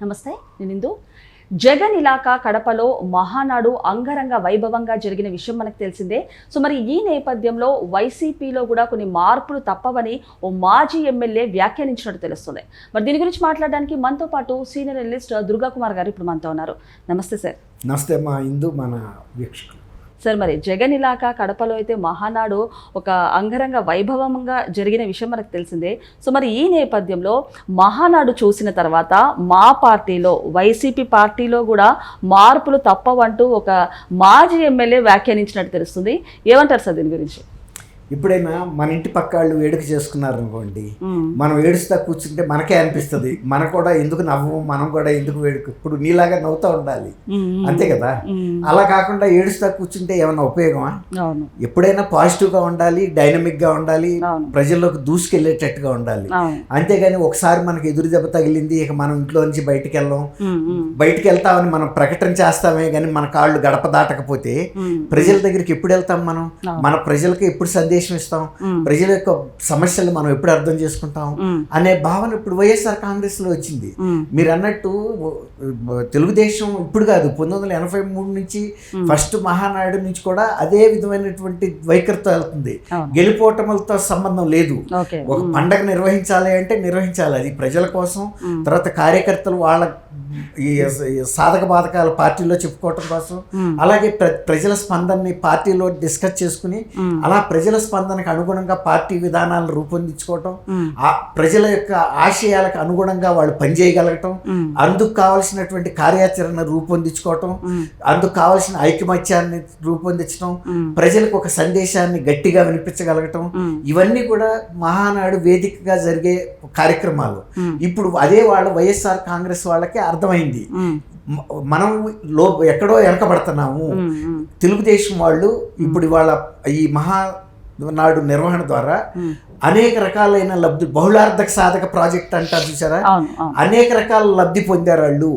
నమస్తే, నేను ఇందు. జగన్ ఇలాకా కడపలో మహానాడు అంగరంగ వైభవంగా జరిగిన విషయం మనకు తెలిసిందే. సో మరి ఈ నేపథ్యంలో వైసీపీలో కూడా కొన్ని మార్పులు తప్పవని ఓ మాజీ ఎమ్మెల్యే వ్యాఖ్యానించినట్టు తెలుస్తుంది. మరి దీని గురించి మాట్లాడడానికి మనతో పాటు సీనియర్ అనలిస్ట్ దుర్గా కుమార్ గారు ఇప్పుడు మనతో ఉన్నారు. నమస్తే సార్. నమస్తే మా ఇందు, మన వీక్షకులు. సార్, మరి జగన్ ఇలాకా కడపలో అయితే మహానాడు ఒక అంగరంగ వైభవంగా జరిగిన విషయం మనకు తెలిసిందే. సో మరి ఈ నేపథ్యంలో మహానాడు చూసిన తర్వాత మా పార్టీలో, వైసీపీ పార్టీలో కూడా మార్పులు తప్పవంటూ ఒక మాజీ ఎమ్మెల్యే వ్యాఖ్యానించినట్టు తెలుస్తుంది. ఏమంటారు సార్ దీని గురించి? ఇప్పుడైనా మన ఇంటి పక్క వాళ్ళు వేడుక చేసుకున్నారు అనుకోండి, మనం ఏడుస్తా కూర్చుంటే మనకే అనిపిస్తుంది, మనం కూడా ఎందుకు నవ్వు, మనం కూడా ఎందుకు వేడుక, ఇప్పుడు నీలాగా నవ్వుతూ ఉండాలి, అంతే కదా. అలా కాకుండా ఏడుస్తా కూర్చుంటే ఏమన్నా ఉపయోగమా? ఎప్పుడైనా పాజిటివ్గా ఉండాలి, డైనమిక్గా ఉండాలి, ప్రజల్లోకి దూసుకెళ్ళేటట్టుగా ఉండాలి. అంతేగాని ఒకసారి మనకి ఎదురు దెబ్బ తగిలింది, ఇక మనం ఇంట్లో నుంచి బయటికి వెళ్ళాం, బయటికి వెళ్తామని మనం ప్రకటన చేస్తామే కానీ మన కాళ్ళు గడప దాటకపోతే ప్రజల దగ్గరికి ఎప్పుడు వెళ్తాం? మనం మన ప్రజలకు ఎప్పుడు సందేశం ఇస్తాం? ప్రజల యొక్క సమస్యలు మనం ఎప్పుడు అర్థం చేసుకుంటాం అనే భావన ఇప్పుడు వైఎస్ఆర్ కాంగ్రెస్ లో వచ్చింది. మీరు అన్నట్టు తెలుగుదేశం ఇప్పుడు కాదు, 1983 నుంచి ఫస్ట్ మహానాయుడు నుంచి కూడా అదే విధమైనటువంటి వైఖరితో వెళ్తుంది. గెలుపోటములతో సంబంధం లేదు. ఒక పండగ నిర్వహించాలి అంటే నిర్వహించాలి, అది ప్రజల కోసం. తర్వాత కార్యకర్తలు వాళ్ళ ఈ సాధక బాధకాలు పార్టీలో చెప్పుకోవటం కోసం, అలాగే ప్రజల స్పందనని పార్టీలో డిస్కస్ చేసుకుని అలా ప్రజల స్పందనకు అనుగుణంగా పార్టీ విధానాలను రూపొందించుకోవటం, ఆ ప్రజల యొక్క ఆశయాలకు అనుగుణంగా వాళ్ళు పనిచేయగలగటం, అందుకు కావలసినటువంటి కార్యాచరణ రూపొందించుకోవటం, అందుకు కావలసిన ఐకమత్యాన్ని రూపొందించడం, ప్రజలకు ఒక సందేశాన్ని గట్టిగా వినిపించగలగటం, ఇవన్నీ కూడా మహానాడు వేదికగా జరిగే కార్యక్రమాలు. ఇప్పుడు అదే వాళ్ళు వైఎస్ఆర్ కాంగ్రెస్ వాళ్ళకి అర్థమైంది, మనం ఎక్కడో వెనకబడుతున్నాము. తెలుగుదేశం వాళ్ళు ఇప్పుడు ఇవాళ ఈ మహానాడు నిర్వహణ ద్వారా అనేక రకాలైన లబ్ధి, బహుళార్థక సాధక ప్రాజెక్ట్ అంటారు చూసారా, అనేక రకాల లబ్ధి పొందారు వాళ్ళు.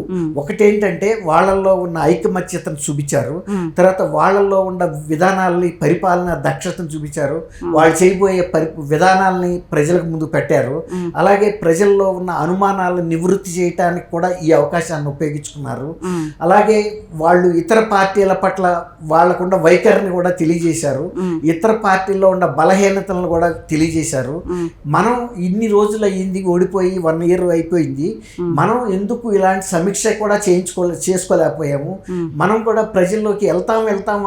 ఒకటేంటంటే వాళ్ళల్లో ఉన్న ఐకమత్యతను చూపించారు, తర్వాత వాళ్ళల్లో ఉన్న విధానాలని, పరిపాలన దక్షతను చూపించారు, వాళ్ళు చేయబోయే విధానాలని ప్రజలకు ముందు పెట్టారు. అలాగే ప్రజల్లో ఉన్న అనుమానాలను నివృత్తి చేయటానికి కూడా ఈ అవకాశాన్ని ఉపయోగించుకున్నారు. అలాగే వాళ్ళు ఇతర పార్టీల పట్ల వాళ్ళకున్న వైఖరిని కూడా తెలియజేశారు, ఇతర పార్టీల్లో ఉన్న బలహీనతలను కూడా తెలియజేశారు. మనం ఇన్ని రోజులు అయ్యింది, ఓడిపోయి 1 year అయిపోయింది, మనం ఎందుకు ఇలాంటి సమీక్ష కూడా చేసుకోలేకపోయాము? మనం కూడా ప్రజల్లోకి వెళ్తాం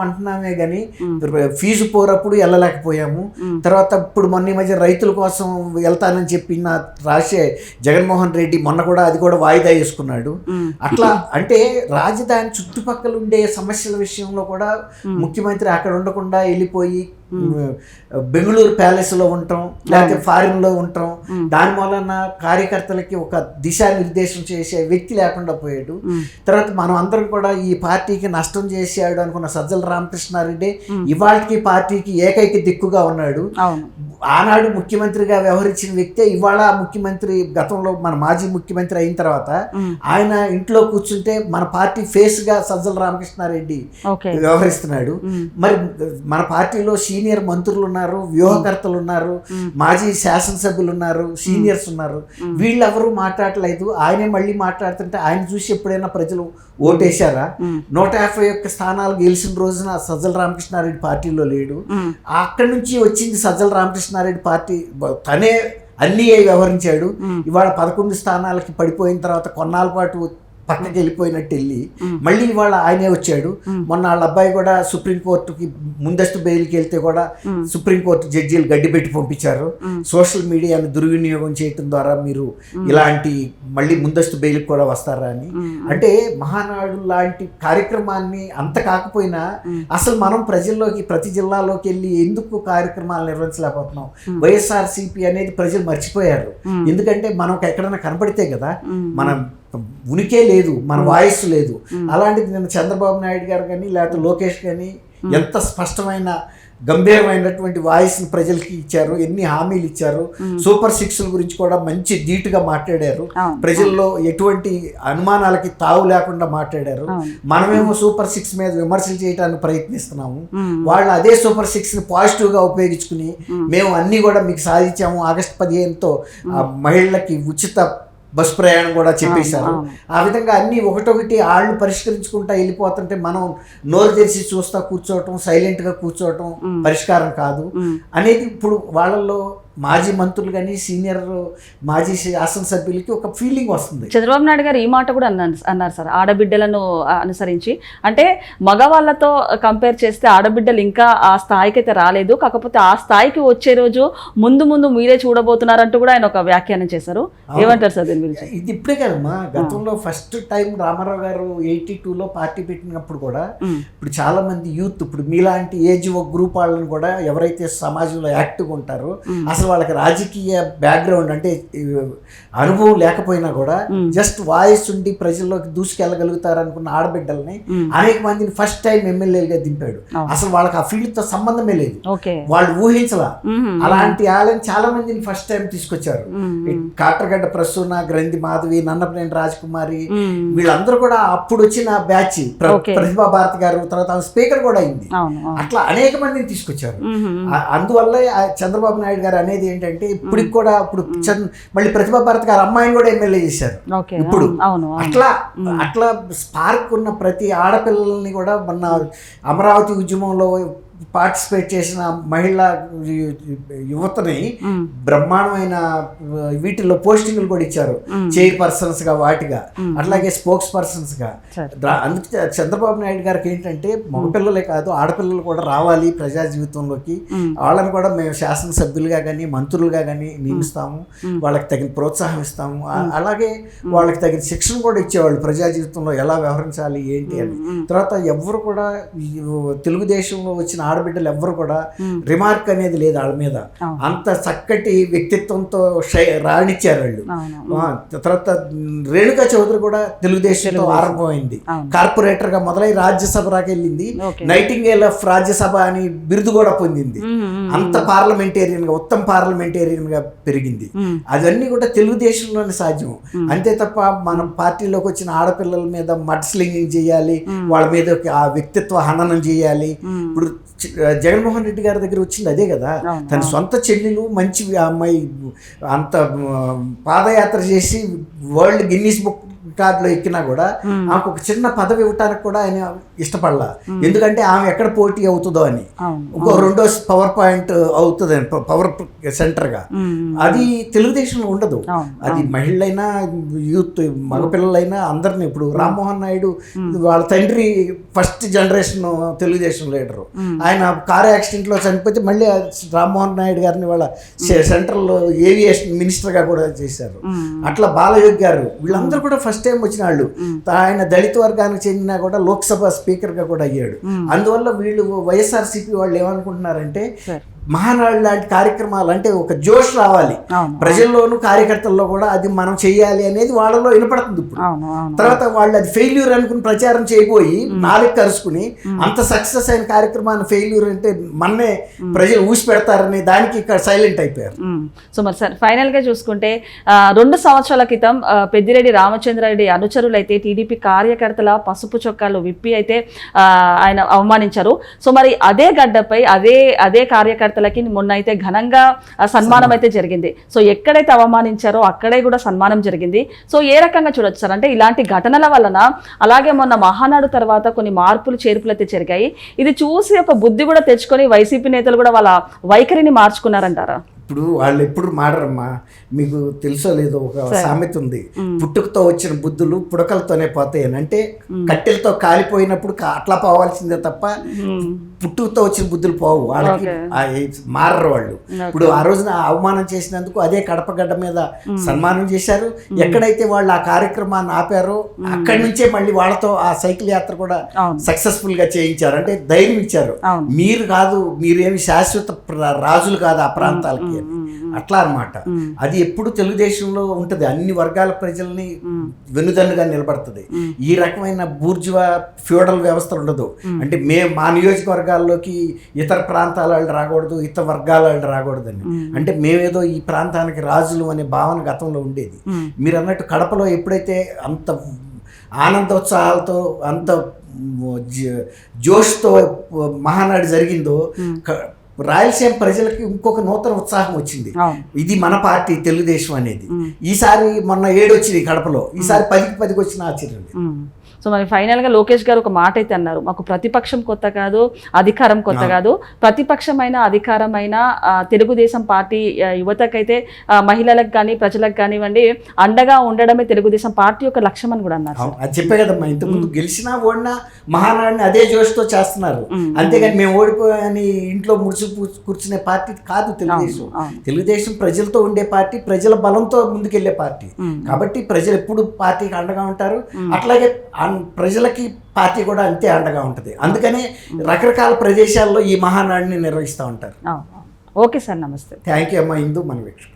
అంటున్నామే కానీ ఫీజు పోరప్పుడు వెళ్ళలేకపోయాము. తర్వాత ఇప్పుడు మొన్న మధ్య రైతుల కోసం వెళ్తానని చెప్పిన జగన్మోహన్ రెడ్డి మొన్న కూడా అది కూడా వాయిదా వేసుకున్నాడు. అట్లా అంటే రాజధాని చుట్టుపక్కల ఉండే సమస్యల విషయంలో కూడా ముఖ్యమంత్రి అక్కడ ఉండకుండా వెళ్ళిపోయి బెంగళూరు ప్యాలెస్లో ఉంటాం, లేకపోతే ఫారిన్లో ఉంటాం, దాని వలన కార్యకర్తలకి ఒక దిశానిర్దేశం చేసే వ్యక్తి లేకుండా పోయాడు. తర్వాత మనం అందరం కూడా ఈ పార్టీకి నష్టం చేశాడు అనుకున్న సజ్జల రామకృష్ణారెడ్డి ఇవాళకి పార్టీకి ఏకైక దిక్కుగా ఉన్నాడు. ఆనాడు ముఖ్యమంత్రిగా వ్యవహరించిన వ్యక్తే ఇవాళ ముఖ్యమంత్రి, గతంలో మన మాజీ ముఖ్యమంత్రి అయిన తర్వాత ఆయన ఇంట్లో కూర్చుంటే మన పార్టీ ఫేస్ గా సజ్జల రామకృష్ణారెడ్డి వ్యవహరిస్తున్నాడు. మరి మన పార్టీలో సీనియర్ మంత్రులు ఉన్నారు, వ్యూహకర్తలు ఉన్నారు, మాజీ శాసనసభ్యులు ఉన్నారు, సీనియర్స్ ఉన్నారు, వీళ్ళెవరూ మాట్లాడలేదు. ఆయనే మళ్ళీ మాట్లాడుతుంటే ఆయన చూసి ఎప్పుడైనా ప్రజలు ఓటేశారా? 151 స్థానాలు గెలిచిన రోజున సజ్జల రామకృష్ణారెడ్డి పార్టీలో లేడు. అక్కడి నుంచి వచ్చింది సజ్జల రామకృష్ణారెడ్డి పార్టీ, తనే అన్నీ వ్యవహరించాడు. ఇవాళ 11 స్థానాలకి పడిపోయిన తర్వాత కొన్నాళ్ళ పాటు పక్కకి వెళ్ళిపోయినట్టు వెళ్ళి మళ్ళీ ఇవాళ ఆయనే వచ్చాడు. మొన్న వాళ్ళ అబ్బాయి కూడా సుప్రీంకోర్టుకి ముందస్తు బెయిల్కి వెళ్తే కూడా సుప్రీంకోర్టు జడ్జీలు గడ్డి పెట్టి పంపించారు. సోషల్ మీడియాను దుర్వినియోగం చేయటం ద్వారా మీరు ఇలాంటి మళ్ళీ ముందస్తు బెయిల్కి కూడా వస్తారా అని. అంటే మహానాడు లాంటి కార్యక్రమాన్ని అంత కాకపోయినా అసలు మనం ప్రజల్లోకి, ప్రతి జిల్లాలోకి వెళ్ళి ఎందుకు కార్యక్రమాలు నిర్వహించలేకపోతున్నాం? వైఎస్ఆర్సీపీ అనేది ప్రజలు మర్చిపోయారు. ఎందుకంటే మనకు ఎక్కడైనా కనపడితే కదా, మనం ఉనికే లేదు, మన వాయిస్ లేదు. అలాంటిది నేను చంద్రబాబు నాయుడు గారు కానీ లేకపోతే లోకేష్ కానీ ఎంత స్పష్టమైన గంభీరమైనటువంటి వాయిస్ని ప్రజలకి ఇచ్చారు, ఎన్ని హామీలు ఇచ్చారు. సూపర్ 6 గురించి కూడా మంచి ధీటుగా మాట్లాడారు, ప్రజల్లో ఎటువంటి అనుమానాలకి తావు లేకుండా మాట్లాడారు. మనమేమో సూపర్ 6 మీద విమర్శలు చేయడానికి ప్రయత్నిస్తున్నాము, వాళ్ళు అదే సూపర్ 6ని పాజిటివ్గా ఉపయోగించుకుని మేము అన్నీ కూడా మీకు సాధించాము, ఆగస్టు 15తో మహిళలకి ఉచిత బస్ ప్రయాణం కూడా చెప్పేశారు. ఆ విధంగా అన్నీ ఒకటొకటి వాళ్ళు పరిష్కరించుకుంటా వెళ్ళిపోతుంటే మనం నోరు తెరిచి చూస్తా కూర్చోవటం, సైలెంట్గా కూర్చోవటం పరిష్కారం కాదు అనేది ఇప్పుడు వాళ్ళల్లో మాజీ మంత్రులు కానీ సీనియర్ మాజీ శాసనసభ్యులకి ఒక ఫీలింగ్ వస్తుంది. చంద్రబాబు నాయుడు గారు ఈ మాట కూడా అన్నారు సార్, ఆడబిడ్డలను అనుసరించి. అంటే మగవాళ్ళతో కంపేర్ చేస్తే ఆడబిడ్డలు ఇంకా ఆ స్థాయికి అయితే రాలేదు, కాకపోతే ఆ స్థాయికి వచ్చే రోజు ముందు ముందు మీరే చూడబోతున్నారంటూ కూడా ఆయన ఒక వ్యాఖ్యానం చేశారు. ఏమంటారు సార్ దీని గురించి? ఇది ఇప్పుడే కదమ్మా, గతంలో ఫస్ట్ టైం రామారావు గారు 82లో పార్టీ పెట్టినప్పుడు కూడా ఇప్పుడు చాలా మంది యూత్, ఇప్పుడు మీలాంటి ఏజ్ ఒక గ్రూప్ వాళ్ళని కూడా ఎవరైతే సమాజంలో యాక్టివ్గా ఉంటారో, అసలు వాళ్ళకి రాజకీయ బ్యాక్గ్రౌండ్ అంటే అనుభవం లేకపోయినా కూడా జస్ట్ వాయిస్ ఉండి ప్రజల్లోకి దూసుకెళ్ళగలుగుతారు అనుకున్న ఆడబిడ్డల్ని అనేక మందిని ఫస్ట్ టైం ఎమ్మెల్యేలుగా దింపాడు. అసలు వాళ్ళకి ఆ ఫీల్డ్ తో సంబంధమే లేదు, వాళ్ళు ఊహించలా. అలాంటి వాళ్ళని చాలా మందిని ఫస్ట్ టైం తీసుకొచ్చారు. కాట్రగడ్డ ప్రసూన, గ్రంథి మాధవి, నన్నపనేని రాజకుమారి, వీళ్ళందరూ కూడా అప్పుడు వచ్చిన బ్యాచ్. ప్రతిభా భారతి గారు తర్వాత స్పీకర్ కూడా అయింది. అట్లా అనేక మందిని తీసుకొచ్చారు. అందువల్ల చంద్రబాబు నాయుడు గారు అనేది ఏంటంటే ఇప్పటికి కూడా ఇప్పుడు మళ్ళీ ప్రతిభా భారతి గారు అమ్మాయిని కూడా ఎమ్మెల్యే చేశారు. ఇప్పుడు అట్లా స్పార్క్ ఉన్న ప్రతి ఆడపిల్లల్ని కూడా మొన్న అమరావతి ఉద్యమంలో పార్టిసిపేట్ చేసిన మహిళా యువతని బ్రహ్మాండమైన వీటిల్లో పోస్టింగ్లు కూడా ఇచ్చారు, చైర్పర్సన్స్ గా, వాటిగా, అట్లాగే స్పోక్స్ పర్సన్స్ గా. అందుకే చంద్రబాబు నాయుడు గారికి ఏంటంటే మగపిల్లలే కాదు ఆడపిల్లలు కూడా రావాలి ప్రజా జీవితంలోకి, వాళ్ళని కూడా మేము శాసనసభ్యులుగా కానీ మంత్రులుగా కానీ నియమిస్తాము, వాళ్ళకి తగిన ప్రోత్సాహం ఇస్తాము, అలాగే వాళ్ళకి తగిన శిక్షణ కూడా ఇచ్చేవాళ్ళు ప్రజా జీవితంలో ఎలా వ్యవహరించాలి ఏంటి అని. తర్వాత ఎవరు కూడా తెలుగుదేశంలో వచ్చిన ఆడబిడ్డలు ఎవ్వరు కూడా రిమార్క్ అనేది లేదు వాళ్ళ మీద. అంత చక్కటి వ్యక్తిత్వంతో రాణించారు వాళ్ళు. తర్వాత రేణుకా చౌదరి కూడా తెలుగుదేశంలో ఆరంభమైంది, కార్పొరేటర్ గా మొదలై రాజ్యసభ రాకి వెళ్ళింది, నైటింగేల్ ఆఫ్ రాజ్యసభ అని బిరుదు కూడా పొందింది. అంత పార్లమెంటేరియన్ గా, ఉత్తమ పార్లమెంటేరియన్ గా పెరిగింది. అవన్నీ కూడా తెలుగుదేశంలోనే సాధ్యం. అంతే తప్ప మనం పార్టీలోకి వచ్చిన ఆడపిల్లల మీద మడ్ స్లింగింగ్ చేయాలి, వాళ్ళ మీద ఆ వ్యక్తిత్వ హననం చేయాలి. ఇప్పుడు జగన్మోహన్ రెడ్డి గారి దగ్గర వచ్చింది అదే కదా, తన సొంత చెల్లెలు మంచి అమ్మాయి అంత పాదయాత్ర చేసి వరల్డ్ గిన్నీస్ బుక్ రికార్డులో ఎక్కినా కూడా ఆమెకు ఒక చిన్న పదవి ఇవ్వటానికి కూడా ఆయన ఇష్టపడలా. ఎందుకంటే ఆమె ఎక్కడ పోటీ అవుతుందో అని. ఇంకో రెండో పవర్ పాయింట్ అవుతుంది పవర్ సెంటర్ గా, అది తెలుగుదేశంలో ఉండదు. అది మహిళలైనా యూత్ మగపిల్లలైనా అందరినీ. ఇప్పుడు రామ్మోహన్ నాయుడు వాళ్ళ తండ్రి ఫస్ట్ జనరేషన్ తెలుగుదేశం లీడరు, ఆయన కారు యాక్సిడెంట్ లో చనిపోతే మళ్ళీ రామ్మోహన్ నాయుడు గారిని వాళ్ళ సెంట్రల్ ఏవియేషన్ మినిస్టర్ గా కూడా చేశారు. అట్లా బాలయోగి గారు, వీళ్ళందరూ కూడా ఫస్ట్ టైం వచ్చిన వాళ్ళు. ఆయన దళిత వర్గానికి చెందినా కూడా లోక్సభ స్పీకర్ గా కూడా అయ్యాడు. అందువల్ల వీళ్ళు వైఎస్ఆర్సీపీ వాళ్ళు ఏమనుకుంటున్నారంటే మహానాడు లాంటి కార్యక్రమాలు అంటే ఒక జోష్ రావాలి ప్రజల్లోనూ కార్యకర్తల్లో కూడా, అది మనం చెయ్యాలి అనేది వాళ్ళలో వినపడుతుంది. ఇప్పుడు తర్వాత వాళ్ళు అది ఫెయిల్యూర్ అనుకుని ప్రచారం చేయబోయి నాలుగు కరుచుకుని అంత సక్సెస్ అయిన కార్యక్రమాన్ని ఫెయిల్యూర్ అంటే మన్నే ప్రజలు ఊసి పెడతారని దానికి ఇక్కడ సైలెంట్ అయిపోయారు. సో మరి సార్ ఫైనల్ గా చూసుకుంటే 2 సంవత్సరాల క్రితం పెద్దిరెడ్డి రామచంద్రారెడ్డి అనుచరులు అయితే టీడీపీ కార్యకర్తల పసుపు చొక్కాలు విప్పి అయితే ఆయన అవమానించారు. సో మరి అదే గడ్డపై అదే కార్యకర్త మొన్న అయితే ఘనంగా సన్మానం అయితే జరిగింది. సో ఎక్కడైతే అవమానించారో అక్కడే కూడా సన్మానం జరిగింది. సో ఏ రకంగా చూడొచ్చు సార్? అంటే ఇలాంటి ఘటనల వలన, అలాగే మొన్న మహానాడు తర్వాత కొన్ని మార్పులు చేర్పులు అయితే జరిగాయి. ఇది చూసి ఒక బుద్ధి కూడా తెచ్చుకొని వైసీపీ నేతలు కూడా వాళ్ళ వైఖరిని మార్చుకున్నారంటారా? ఇప్పుడు వాళ్ళు ఎప్పుడు మాడరమ్మా. మీకు తెలుసో లేదో ఒక సామెత ఉంది, పుట్టుకతో వచ్చిన బుద్ధులు పుడకలతోనే పోతాయి అని. అంటే కట్టెలతో కాలిపోయినప్పుడు అట్లా పోవాల్సిందే తప్ప పుట్టుకతో వచ్చిన బుద్ధులు పోవు, వాళ్ళకి మారరు వాళ్ళు. ఇప్పుడు ఆ రోజున అవమానం చేసినందుకు అదే కడపగడ్డ మీద సన్మానం చేశారు. ఎక్కడైతే వాళ్ళు ఆ కార్యక్రమాన్ని ఆపారో అక్కడి నుంచే మళ్ళీ వాళ్ళతో ఆ సైకిల్ యాత్ర కూడా సక్సెస్ఫుల్ గా చేయించారు. అంటే ధైర్యం ఇచ్చారు, మీరు కాదు, మీరేమి శాశ్వత రాజులు కాదు ఆ ప్రాంతాలకి, అట్లా అన్నమాట. అది ఎప్పుడు తెలుగుదేశంలో ఉంటది, అన్ని వర్గాల ప్రజల్ని వెనుదన్నుగా నిలబడుతుంది. ఈ రకమైన బూర్జువా ఫ్యూడల్ వ్యవస్థ ఉండదు. అంటే మా నియోజకవర్గాల్లోకి ఇతర ప్రాంతాల వాళ్ళు రాకూడదు, ఇతర వర్గాల వాళ్ళు రాకూడదని. అంటే మేమేదో ఈ ప్రాంతానికి రాజులు అనే భావన గతంలో ఉండేది. మీరు అన్నట్టు కడపలో ఎప్పుడైతే అంత ఆనందోత్సాహాలతో అంత జోష్తో మహానాడు జరిగిందో, రాయలసీమ ప్రజలకి ఇంకొక నూతన ఉత్సాహం వచ్చింది. అవును. ఇది మన పార్టీ తెలుగుదేశం అనేది. ఈసారి మొన్న 7 వచ్చింది కడపలో, ఈసారి 10కి వచ్చిన ఆశ్చర్యం లేదు. సో మరి ఫైనల్గా లోకేష్ గారు ఒక మాట అయితే అన్నారు, మాకు ప్రతిపక్షం కొత్త కాదు, అధికారం కొత్త కాదు, ప్రతిపక్షమైన అధికారమైన తెలుగుదేశం పార్టీ యువతకైతే మహిళలకు కానీ ప్రజలకు కానివ్వండి అండగా ఉండడమే తెలుగుదేశం పార్టీ యొక్క లక్ష్యం అని కూడా అన్నారు. అది చెప్పే కదమ్మా, ఇంతకుముందు గెలిచినా ఓడినా మహానాడిని అదే జోష్తో చేస్తున్నారు. అంతేగాని మేము ఓడిపోయని ఇంట్లో ముడుచు కూర్చునే పార్టీ కాదు తెలుగుదేశం. తెలుగుదేశం ప్రజలతో ఉండే పార్టీ, ప్రజల బలంతో ముందుకెళ్లే పార్టీ. కాబట్టి ప్రజలు ఎప్పుడు పార్టీకి అండగా ఉంటారు, అట్లాగే ప్రజలకి పార్టీ కూడా అంతే అండగా ఉంటుంది. అందుకనే రకరకాల ప్రదేశాల్లో ఈ మహానాడిని నిర్వహిస్తూ ఉంటారు. ఓకే సార్, నమస్తే. థ్యాంక్ యూ అమ్మా ఇందు, మన వీక్షకులు.